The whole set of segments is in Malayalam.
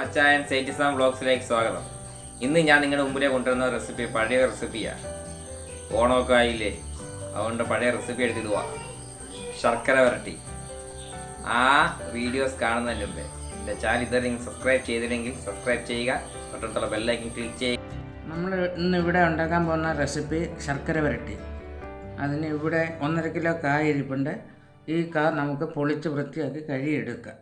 മച്ചായൻ സേറ്റിസം വ്ളോഗ്സിലേക്ക് സ്വാഗതം. ഇന്ന് ഞാൻ നിങ്ങളുടെ മുമ്പിലേക്ക് കൊണ്ടുവരുന്ന റെസിപ്പി പഴയ റെസിപ്പിയാണ്. ഓണമൊക്കെ ആയില്ലേ, അതുകൊണ്ട് പഴയ റെസിപ്പി എടുത്തിടുക. ശർക്കര വരട്ടി. ആ വീഡിയോസ് കാണുന്നതിന് മുമ്പേ എൻ്റെ ചാനൽ ഇതുവരെ നിങ്ങൾ സബ്സ്ക്രൈബ് ചെയ്തില്ലെങ്കിൽ സബ്സ്ക്രൈബ് ചെയ്യുക, തൊട്ടടുത്തുള്ള ബെല്ലൈക്കൻ ക്ലിക്ക് ചെയ്യുക. നമ്മൾ ഇന്ന് ഇവിടെ ഉണ്ടാക്കാൻ പോകുന്ന റെസിപ്പി ശർക്കര വരട്ടി. അതിന് ഇവിടെ 1.5 കിലോ കായ ഇരിപ്പുണ്ട്. ഈ കാ നമുക്ക് പൊളിച്ച് വൃത്തിയാക്കി കഴുകിയെടുക്കാം.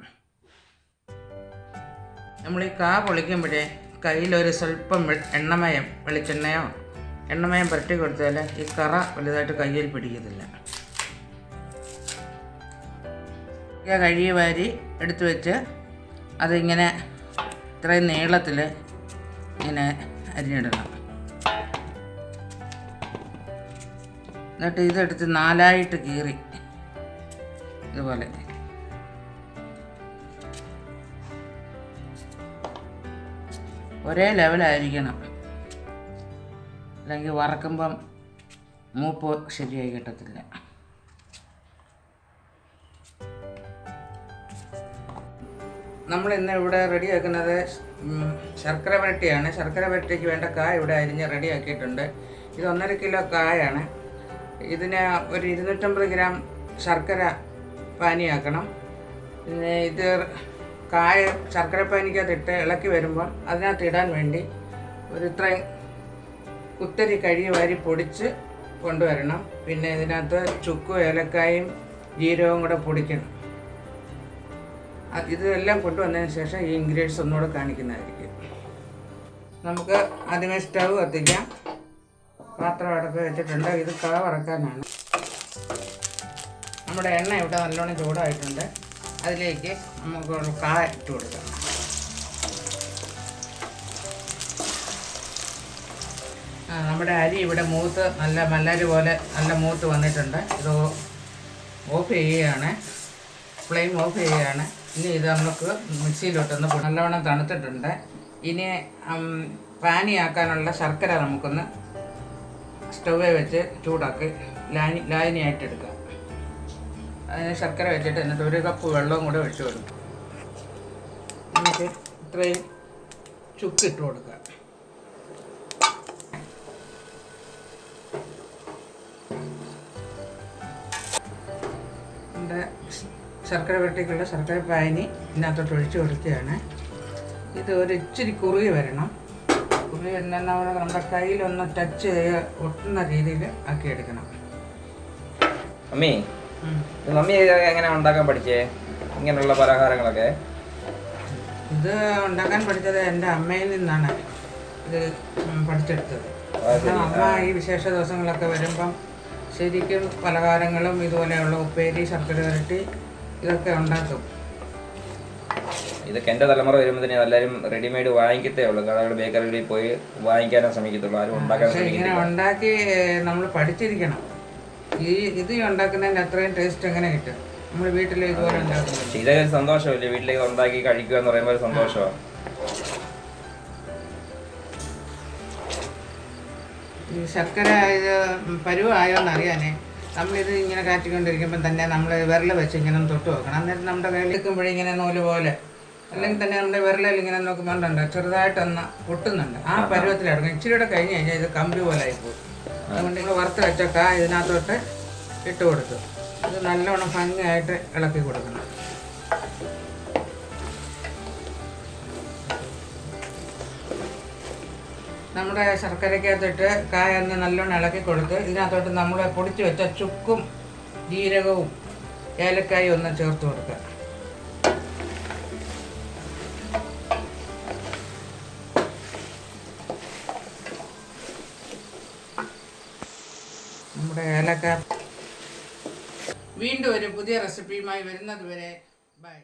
നമ്മൾ ഈ കാ പൊളിക്കുമ്പോഴേ കയ്യിലൊരു സ്വല്പം എണ്ണമയം, വെളിച്ചെണ്ണയോ എണ്ണമയം പുരട്ടി കൊടുത്താൽ ഈ കറ വലുതായിട്ട് കയ്യിൽ പിടിക്കത്തില്ല. കഴുകി വാരി എടുത്തു വെച്ച് അതിങ്ങനെ ഇത്രയും നീളത്തിൽ ഇങ്ങനെ അരിഞ്ഞിടണം. എന്നിട്ട് ഇതെടുത്ത് 4ആയിട്ട് കീറി ഇതുപോലെ ഒരേ ലെവലായിരിക്കണം, അല്ലെങ്കിൽ വറക്കുമ്പം മൂപ്പ് ശരിയായി കിട്ടത്തില്ല. നമ്മളിന്ന് ഇവിടെ റെഡിയാക്കുന്നത് ശർക്കര വരട്ടിയാണ്. ശർക്കര വരട്ടിക്ക് വേണ്ട കായ ഇവിടെ അരിഞ്ഞ് റെഡിയാക്കിയിട്ടുണ്ട്. ഇത് 1.5 കിലോ കായാണ്. ഇതിന് ഒരു 250 ഗ്രാം ശർക്കര പാനിയാക്കണം. പിന്നെ ഇത് കായ ശർക്കര പാനിക്കകത്തിട്ട് ഇളക്കി വരുമ്പം അതിനകത്ത് ഇടാൻ വേണ്ടി ഒരു ഇത്രയും കുത്തരി കഴുകി വാരി പൊടിച്ച് കൊണ്ടുവരണം. പിന്നെ ഇതിനകത്ത് ചുക്കും ഏലക്കായും ജീരകവും കൂടെ പൊടിക്കണം. ഇതെല്ലാം കൊണ്ടുവന്നതിന് ശേഷം ഈ ഇൻഗ്രീഡിയൻസ് ഒന്നുകൂടെ കാണിക്കുന്നതായിരിക്കും. നമുക്ക് ആദ്യമേ സ്റ്റവ് കത്തിക്കാം. പാത്രം അടുപ്പ് വെച്ചിട്ടുണ്ട്. ഇത് കാ വറക്കാനാണ്. നമ്മുടെ എണ്ണ ഇവിടെ നല്ലോണം ചൂടായിട്ടുണ്ട്. അതിലേക്ക് നമുക്ക് കാ ഇട്ട് കൊടുക്കാം. നമ്മുടെ അരി ഇവിടെ മൂത്ത് നല്ല മല്ലരി പോലെ നല്ല മൂത്ത് വന്നിട്ടുണ്ട്. ഇത് ഓഫ് ചെയ്യുകയാണ്, ഫ്ലെയിം ഓഫ് ചെയ്യുകയാണ്. ഇനി ഇത് നമുക്ക് മിക്സിയിലോട്ടൊന്ന് നല്ലവണ്ണം തണുത്തിട്ടുണ്ട്. ഇനി പാനിയാക്കാനുള്ള ശർക്കര നമുക്കൊന്ന് സ്റ്റൗവേ വെച്ച് ചൂടാക്കി ലായനിയായിട്ടെടുക്കാം. അതിന് ശർക്കര വെച്ചിട്ട് എന്നിട്ട് 1 കപ്പ് വെള്ളവും കൂടെ ഒഴിച്ചു കൊടുക്കും. എന്നിട്ട് ഇത്രയും ചുക്കിട്ട് കൊടുക്കുക. നമ്മുടെ ശർക്കര വരട്ടിക്കുള്ള ശർക്കര പാനി ഇതിനകത്തോട്ട് ഒഴിച്ചു കൊടുക്കുകയാണ്. ഇത് ഒരു ഇച്ചിരി കുറുകി വരണം. കുറുകി വരുന്ന നമ്മുടെ കയ്യിലൊന്ന് ടച്ച് ചെയ്ത് ഒട്ടുന്ന രീതിയിൽ ആക്കിയെടുക്കണം. മമ്മി എങ്ങനെ ഉണ്ടാക്കാൻ പഠിച്ചേ ഇങ്ങനെയുള്ള പലഹാരങ്ങളൊക്കെ? ഇത് ഉണ്ടാക്കാൻ പഠിച്ചത് എൻ്റെ അമ്മയിൽ നിന്നാണ് ഇത് പഠിച്ചെടുത്തത്. അമ്മ ഈ വിശേഷ ദിവസങ്ങളൊക്കെ വരുമ്പം ശരിക്കും പലഹാരങ്ങളും ഇതുപോലെയുള്ള ഉപ്പേരി, ശർക്കര വരട്ടി ഇതൊക്കെ ഉണ്ടാക്കും. ഇതൊക്കെ എൻ്റെ തലമുറ വരുമ്പോൾ തന്നെ എല്ലാവരും റെഡിമെയ്ഡ് വാങ്ങിക്കത്തേ ഉള്ളൂ. കടകളുടെ ബേക്കറികളിൽ പോയി വാങ്ങിക്കാനേ ശ്രമിക്കത്തുള്ളൂ, ആരും ഉണ്ടാക്കാൻ ശ്രമിക്കില്ല. ഇങ്ങനെ ഉണ്ടാക്കി നമ്മൾ പഠിച്ചിരിക്കണം. ഇത് ഉണ്ടാക്കുന്നതിന് അത്രയും ടേസ്റ്റ് എങ്ങനെ കിട്ടും നമ്മൾ വീട്ടിൽ ഇതുപോലെ ഉണ്ടാക്കുന്നത്? ഇതൊരു സന്തോഷമല്ലേ, വീട്ടിലേക്ക് ഉണ്ടാക്കി കഴിക്കുക എന്ന് പറയുമ്പോൾ ഒരു സന്തോഷമാണ്. ഈ ശർക്കര ഇത് പരുവായോ എന്നറിയാനേ നമ്മളിത് ഇങ്ങനെ കാറ്റിക്കൊണ്ടിരിക്കുമ്പം തന്നെ നമ്മൾ വിരൽ വെച്ച് ഇങ്ങനെ തൊട്ട് വെക്കണം. അന്നേരം നമ്മുടെ കയ്യിൽ നിൽക്കുമ്പോഴേ ഇങ്ങനെ നൂല് പോലെ, അല്ലെങ്കിൽ തന്നെ നമ്മുടെ വിരലിൽ ഇങ്ങനെ നോക്കുമ്പോണ്ടുണ്ട് ചെറുതായിട്ടൊന്ന് പൊട്ടുന്നുണ്ട്. ആ പരുവത്തിലെടുക്കണം. ഇച്ചിരിയുടെ കഴിഞ്ഞ് കഴിഞ്ഞാൽ ഇത് കമ്പി പോലെ ആയിപ്പോകും. അതുകൊണ്ട് നിങ്ങൾ വറുത്ത് വെച്ചൊക്കെ ഇതിനകത്തോട്ട് ഇട്ട് കൊടുത്തു ഇത് നല്ലോണം ഭംഗിയായിട്ട് ഇളക്കി കൊടുക്കണം. നമ്മുടെ ശർക്കരയ്ക്കകത്തിട്ട് കായ ഒന്ന് നല്ലോണം ഇളക്കി കൊടുത്ത് ഇതിനകത്തോട്ട് നമ്മൾ പൊടിച്ച് വെച്ച ചുക്കും ജീരകവും ഏലക്കായും ഒന്ന് ചേർത്ത് കൊടുക്കുക. നമ്മുടെ ഏലക്ക. വീണ്ടും ഒരു പുതിയ റെസിപ്പിയുമായി വരുന്നത് വരെ ബൈ.